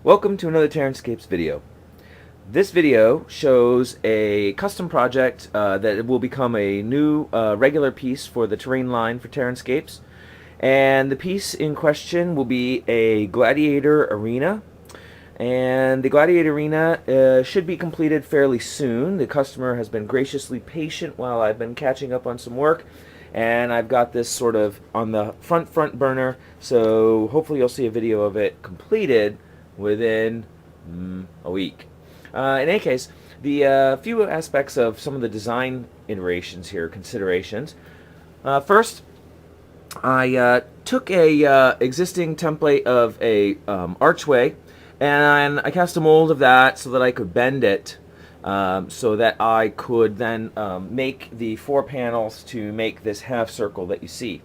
Welcome to another TerranScapes video. This video shows a custom project that will become a new regular piece for the terrain line for TerranScapes. And the piece in question will be a Gladiator arena. And the Gladiator arena should be completed fairly soon. The customer has been graciously patient while I've been catching up on some work. And I've got this sort of on the front burner, so hopefully you'll see a video of it completed within a week. In any case, the few aspects of some of the design iterations here, considerations. First, I took a existing template of a archway, and I cast a mold of that so that I could bend it, so that I could then make the 4 panels to make this half circle that you see.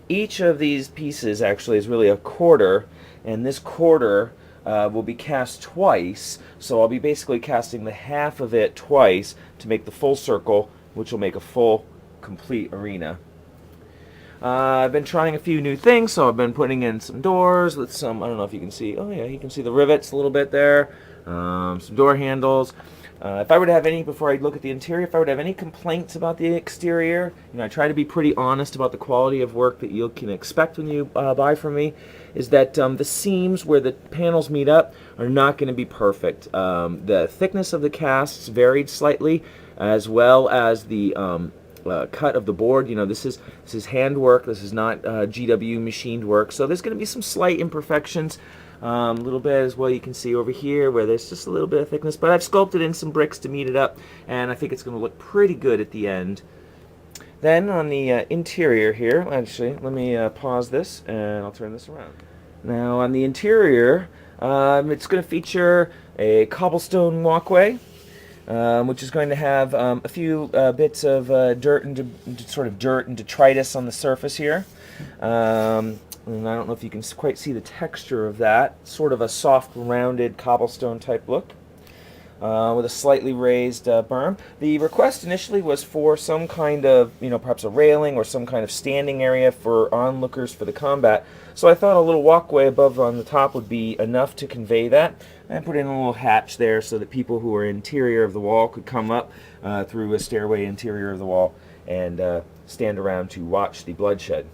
Each of these pieces actually is really a quarter, and this quarter will be cast twice, so I'll be basically casting the half of it twice to make the full circle, which will make a full, complete arena. I've been trying a few new things, so I've been putting in some doors with some, I don't know if you can see, oh yeah, you can see the rivets a little bit there, some door handles. If I were to have any, before I look at the interior, if I would have any complaints about the exterior, I try to be pretty honest about the quality of work that you can expect when you buy from me, is that the seams where the panels meet up are not going to be perfect. The thickness of the casts varied slightly, as well as the cut of the board. This is handwork. This is not GW machined work, so there's going to be some slight imperfections. A little bit as well, you can see over here where there's just a little bit of thickness, but I've sculpted in some bricks to meet it up, and I think it's going to look pretty good at the end. Then on the interior here, actually, let me pause this and I'll turn this around. Now on the interior, it's going to feature a cobblestone walkway, which is going to have a few bits of dirt and detritus on the surface here. And I don't know if you can quite see the texture of that. Sort of a soft, rounded cobblestone type look with a slightly raised berm. The request initially was for some kind of, perhaps a railing or some kind of standing area for onlookers for the combat. So I thought a little walkway above on the top would be enough to convey that. I put in a little hatch there so that people who are interior of the wall could come up through a stairway interior of the wall and stand around to watch the bloodshed.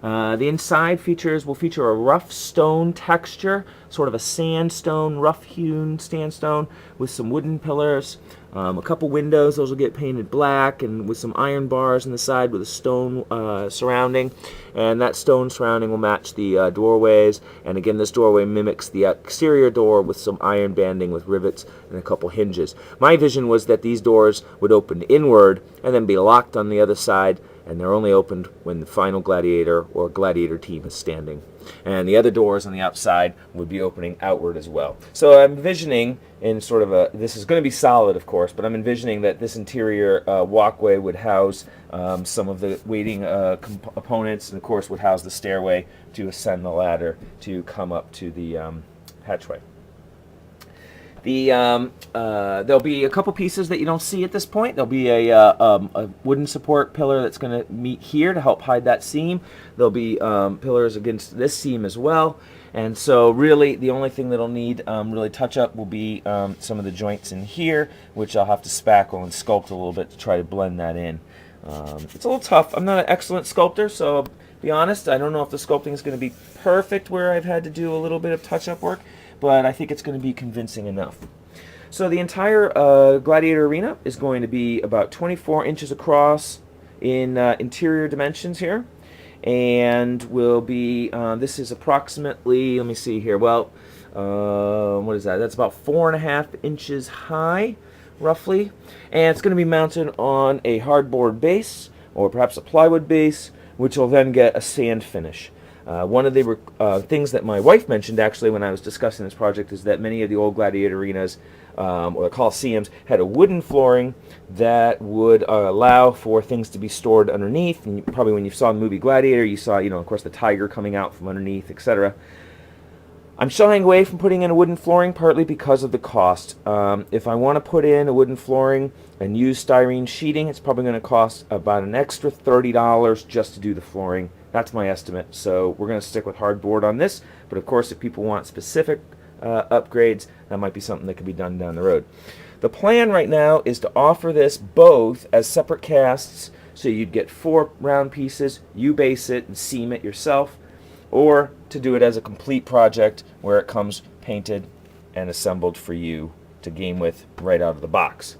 The inside will feature a rough stone texture, sort of a sandstone, rough-hewn sandstone with some wooden pillars, a couple windows. Those will get painted black, and with some iron bars on the side with a stone surrounding, and that stone surrounding will match the doorways. And again, this doorway mimics the exterior door with some iron banding with rivets and a couple hinges. My vision was that these doors would open inward and then be locked on the other side, and they're only opened when the final gladiator or gladiator team is standing. And the other doors on the outside would be opening outward as well. So I'm envisioning in sort of this is going to be solid, of course, but I'm envisioning that this interior walkway would house some of the waiting components, and of course would house the stairway to ascend the ladder to come up to the hatchway. There'll be a couple pieces that you don't see at this point. There'll be a wooden support pillar that's going to meet here to help hide that seam. There'll be pillars against this seam as well. And so really the only thing that'll need really touch up will be some of the joints in here, which I'll have to spackle and sculpt a little bit to try to blend that in. It's a little tough. I'm not an excellent sculptor, so I'll be honest, I don't know if the sculpting is going to be perfect where I've had to do a little bit of touch-up work, but I think it's going to be convincing enough. So the entire Gladiator arena is going to be about 24 inches across in interior dimensions here, and will be, this is approximately, let me see here, well, what is that? That's about 4.5 inches high, roughly, and it's going to be mounted on a hardboard base, or perhaps a plywood base, which will then get a sand finish. One of the things that my wife mentioned actually when I was discussing this project is that many of the old gladiator arenas or the Coliseums had a wooden flooring that would allow for things to be stored underneath. And probably when you saw the movie Gladiator, you saw, of course, the tiger coming out from underneath, etc. I'm shying away from putting in a wooden flooring partly because of the cost. If I want to put in a wooden flooring and use styrene sheeting, it's probably going to cost about an extra $30 just to do the flooring. That's my estimate. So we're going to stick with hardboard on this. But of course, if people want specific upgrades, that might be something that could be done down the road. The plan right now is to offer this both as separate casts, so you'd get 4 round pieces, you base it and seam it yourself, or to do it as a complete project where it comes painted and assembled for you to game with right out of the box.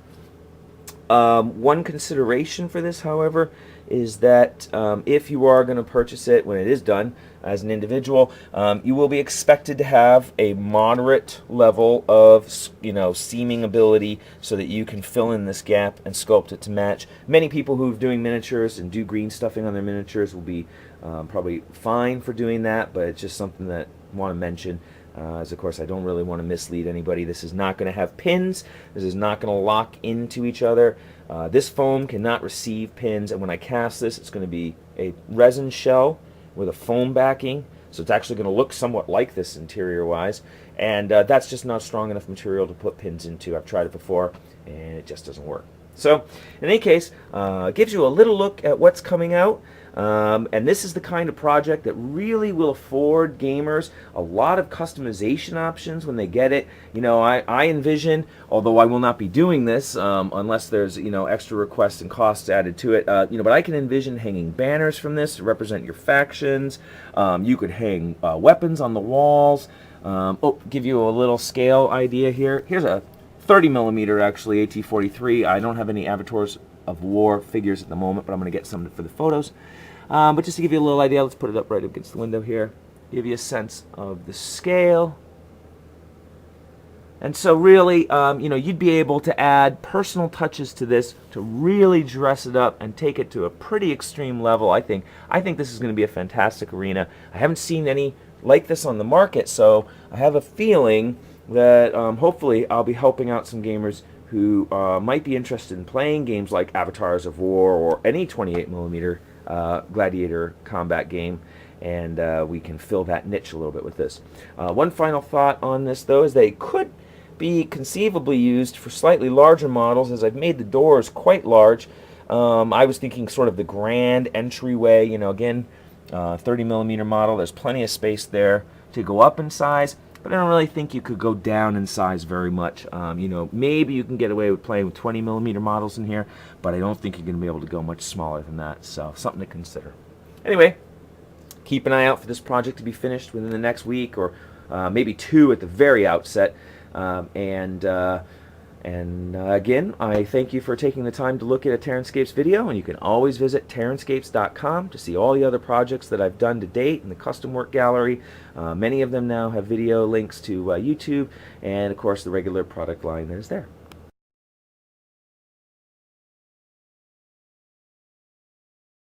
One consideration for this, however, is that if you are going to purchase it when it is done as an individual, you will be expected to have a moderate level of, seaming ability so that you can fill in this gap and sculpt it to match. Many people who are doing miniatures and do green stuffing on their miniatures will be probably fine for doing that, but it's just something that I want to mention. As of course I don't really want to mislead anybody. This is not going to have pins. This is not going to lock into each other. This foam cannot receive pins, and when I cast this, it's going to be a resin shell with a foam backing, so it's actually going to look somewhat like this interior wise, and that's just not strong enough material to put pins into. I've tried it before and it just doesn't work. So in any case, it gives you a little look at what's coming out. And this is the kind of project that really will afford gamers a lot of customization options when they get it. I envision, although I will not be doing this unless there's extra requests and costs added to it, but I can envision hanging banners from this to represent your factions. You could hang weapons on the walls. Give you a little scale idea here. Here's a 30 millimeter actually AT-43. I don't have any Avatars of War figures at the moment, but I'm going to get some for the photos. But just to give you a little idea, let's put it up right against the window here. Give you a sense of the scale. And so really, you'd be able to add personal touches to this to really dress it up and take it to a pretty extreme level, I think. I think this is going to be a fantastic arena. I haven't seen any like this on the market, so I have a feeling that hopefully I'll be helping out some gamers who might be interested in playing games like Avatars of War or any 28mm Gladiator combat game, and we can fill that niche a little bit with this. One final thought on this, though, is they could be conceivably used for slightly larger models, as I've made the doors quite large. I was thinking sort of the grand entryway, again, 30mm model. There's plenty of space there to go up in size, but I don't really think you could go down in size very much. Maybe you can get away with playing with 20mm models in here, but I don't think you're going to be able to go much smaller than that, so something to consider. Anyway, keep an eye out for this project to be finished within the next week, or maybe 2 at the very outset. Again, I thank you for taking the time to look at a TerranScapes video, and you can always visit TerranScapes.com to see all the other projects that I've done to date in the custom work gallery. Many of them now have video links to YouTube, and of course the regular product line that is there.